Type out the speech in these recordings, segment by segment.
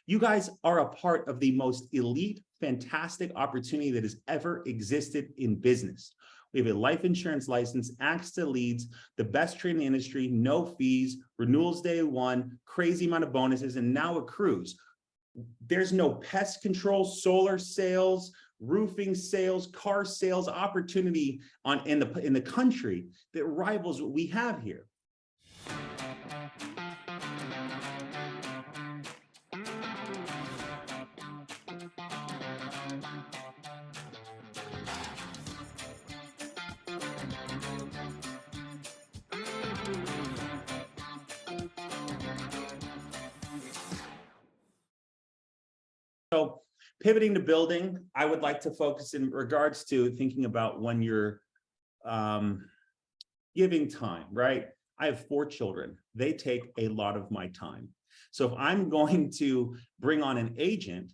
You guys are a part of the most elite, fantastic opportunity that has ever existed in business. We have a life insurance license, access to leads, the best trade in the industry, no fees, renewals day one, crazy amount of bonuses, and now accrues. There's no pest control, solar sales, roofing sales, car sales opportunity in the country that rivals what we have here. So pivoting to building, I would like to focus in regards to thinking about when you're giving time, right? I have 4 children. They take a lot of my time. So if I'm going to bring on an agent,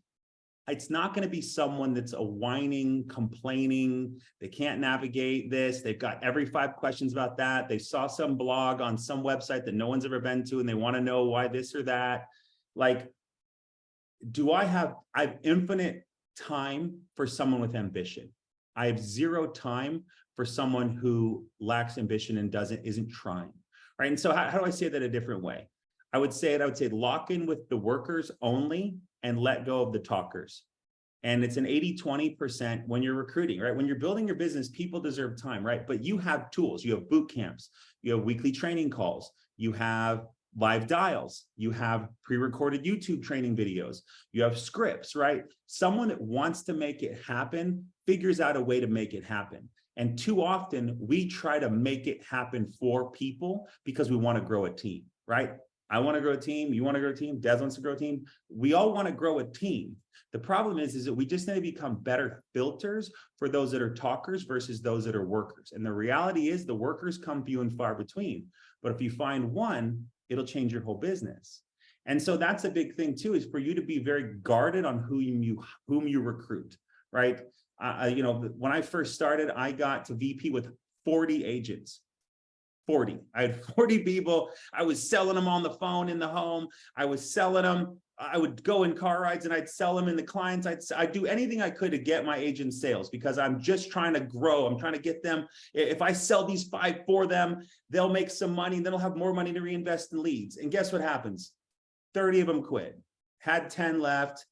it's not going to be someone that's a whining, complaining, they can't navigate this, they've got every 5 questions about that, they saw some blog on some website that no one's ever been to and they want to know why this or that. Like, I have infinite time for someone with ambition. I have 0 time for someone who lacks ambition and isn't trying, right? And so how do I say that a different way? I would say lock in with the workers only and let go of the talkers. And it's an 80-20% when you're recruiting, right? When you're building your business, people deserve time, right? But you have tools, you have boot camps, you have weekly training calls, you have live dials, you have pre-recorded YouTube training videos, you have scripts, right? Someone that wants to make it happen figures out a way to make it happen. And too often we try to make it happen for people because we want to grow a team, right? I want to grow a team, you want to grow a team, Des wants to grow a team. We all want to grow a team. The problem is that we just need to become better filters for those that are talkers versus those that are workers. And the reality is the workers come few and far between. But if you find one, it'll change your whole business. And so that's a big thing too, is for you to be very guarded on whom you recruit, right? When I first started, I got to VP with 40 agents. 40. I had 40 people. I was selling them on the phone in the home. I was selling them. I would go in car rides and I'd sell them in the clients. I'd do anything I could to get my agent sales because I'm just trying to grow. I'm trying to get them. If I sell these 5 for them, they'll make some money. Then they'll have more money to reinvest in leads. And guess what happens? 30 of them quit, had 10 left,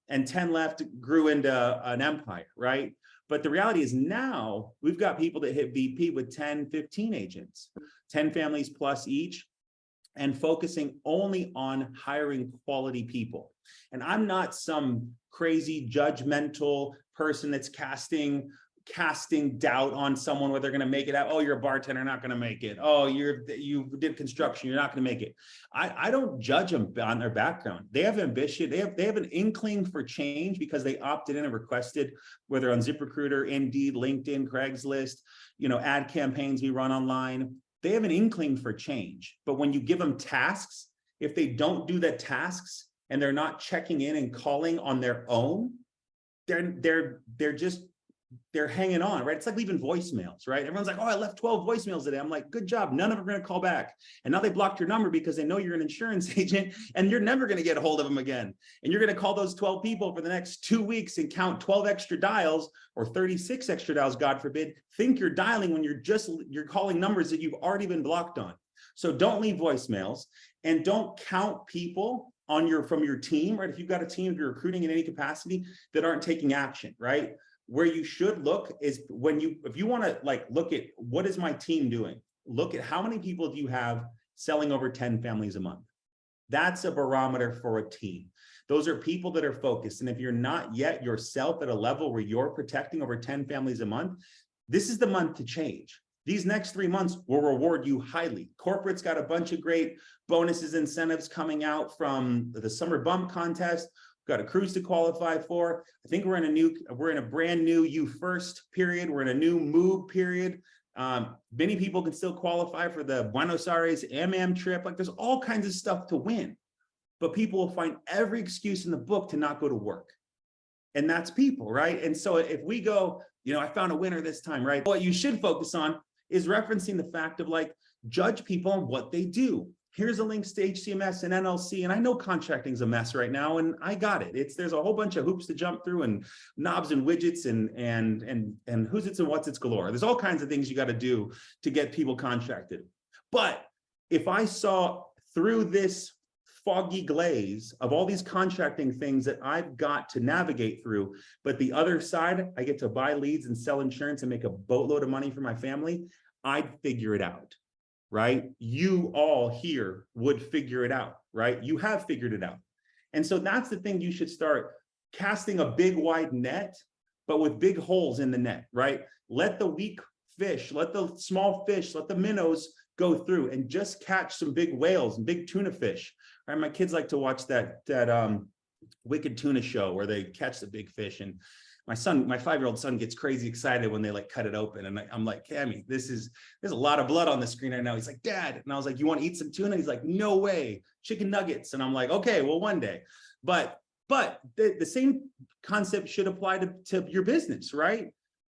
and 10 left grew into an empire, right? But the reality is now we've got people that hit VP with 10, 15 agents, 10 families plus each, and focusing only on hiring quality people. And I'm not some crazy judgmental person that's casting doubt on someone whether they're going to make it out. Oh, you're a bartender, not going to make it. Oh, you did construction, you're not going to make it. I don't judge them on their background. They have ambition. They have an inkling for change because they opted in and requested, whether on ZipRecruiter, Indeed, LinkedIn, Craigslist, ad campaigns we run online. They have an inkling for change. But when you give them tasks, if they don't do the tasks and they're not checking in and calling on their own, they're hanging on, right? It's like leaving voicemails, right? Everyone's like, oh, I left 12 voicemails today. I'm like, good job. None of them are going to call back. And now they blocked your number because they know you're an insurance agent and you're never going to get a hold of them again. And you're going to call those 12 people for the next 2 weeks and count 12 extra dials or 36 extra dials, God forbid. Think you're dialing when you're calling numbers that you've already been blocked on. So don't leave voicemails and don't count people from your team, right? If you've got a team, if you're recruiting in any capacity that aren't taking action, right? Where you should look is if you want to look at what is my team doing, look at how many people do you have selling over 10 families a month. That's a barometer for a team. Those are people that are focused. And if you're not yet yourself at a level where you're protecting over 10 families a month, this is the month to change. These next 3 months will reward you highly. Corporate's got a bunch of great bonuses, incentives coming out from the summer bump contest. Got a cruise to qualify for. I think we're in a brand new You First period. We're in a new move period. Many people can still qualify for the Buenos Aires AMAM trip. There's all kinds of stuff to win, but people will find every excuse in the book to not go to work. And that's people, right? And so if we go, I found a winner this time, right? What you should focus on is referencing the fact of judge people on what they do. here's a link to HCMS and NLC. And I know contracting's a mess right now, and I got it. There's a whole bunch of hoops to jump through and knobs and widgets and who's it's and what's it's galore. There's all kinds of things you got to do to get people contracted. But if I saw through this foggy glaze of all these contracting things that I've got to navigate through, but the other side, I get to buy leads and sell insurance and make a boatload of money for my family, I'd figure it out, right? You all here would figure it out, right? You have figured it out. And so that's the thing, you should start casting a big wide net, but with big holes in the net, right? Let the weak fish, let the small fish, let the minnows go through and just catch some big whales and big tuna fish. Right? My kids like to watch that Wicked Tuna show where they catch the big fish. And my 5-year-old son gets crazy excited when they like cut it open. And I'm like, Cammy, there's a lot of blood on the screen right now. He's like, Dad. And I was like, you want to eat some tuna? He's like, no way, chicken nuggets. And I'm like, okay, well, one day. But the same concept should apply to your business, right?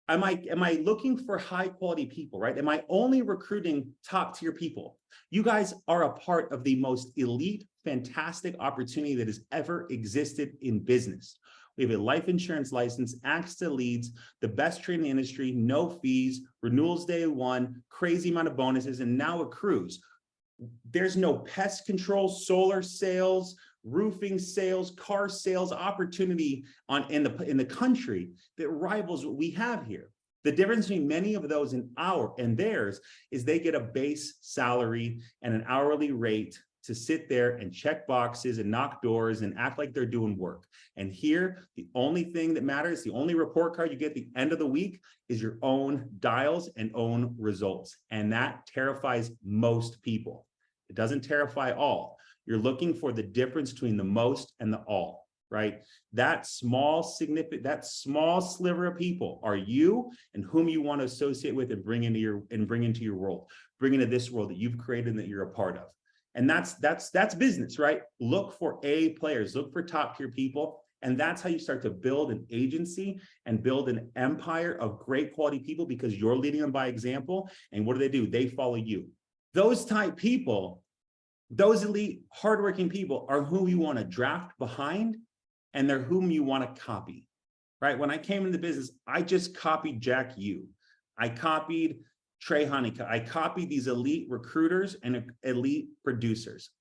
Am I looking for high quality people, right? Am I only recruiting top tier people? You guys are a part of the most elite, fantastic opportunity that has ever existed in business. We have a life insurance license, access to leads, the best trade in the industry, no fees, renewals day one, crazy amount of bonuses, and now accrues. There's no pest control, solar sales, roofing sales, car sales opportunity in the country that rivals what we have here. The difference between many of those and theirs is they get a base salary and an hourly rate to sit there and check boxes and knock doors and act like they're doing work. And here, the only thing that matters, the only report card you get at the end of the week is your own dials and own results. And that terrifies most people. It doesn't terrify all. You're looking for the difference between the most and the all, right? That small sliver of people are you and whom you want to associate with and bring into your world, bring into this world that you've created and that you're a part of. And that's business, right? Look for A players, look for top tier people. And that's how you start to build an agency and build an empire of great quality people, because you're leading them by example. And what do? They follow you. Those type people, those elite, hardworking people are who you want to draft behind, and they're whom you want to copy, right? When I came into business, I just copied Jack Yu. I copied Trey Honeycutt. I copied these elite recruiters and elite producers.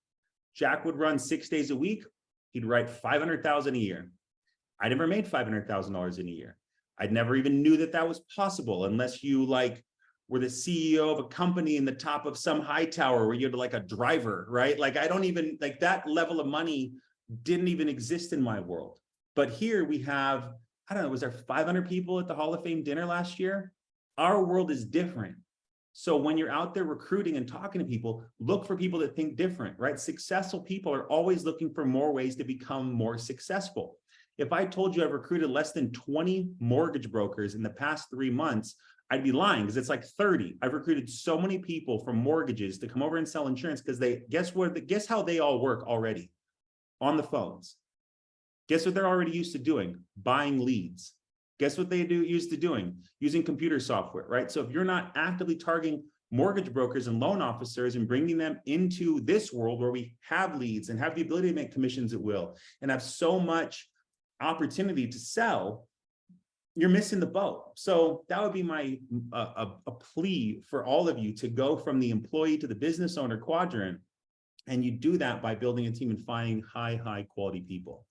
Jack would run 6 days a week. He'd write $500,000 a year. I never made $500,000 in a year. I never even knew that was possible unless you were the CEO of a company in the top of some high tower where you had like a driver, right? I don't even that level of money didn't even exist in my world. But here we have, I don't know, was there 500 people at the Hall of Fame dinner last year? Our world is different. So when you're out there recruiting and talking to people, look for people that think different, right? Successful people are always looking for more ways to become more successful. If I told you I've recruited less than 20 mortgage brokers in the past 3 months, I'd be lying, because it's like 30. I've recruited so many people from mortgages to come over and sell insurance because guess how they all work already? On the phones. Guess what they're already used to doing? Buying leads. Guess what they used to doing? Using computer software, right? So if you're not actively targeting mortgage brokers and loan officers and bringing them into this world where we have leads and have the ability to make commissions at will and have so much opportunity to sell, you're missing the boat. So that would be my a plea for all of you to go from the employee to the business owner quadrant. And you do that by building a team and finding high quality people.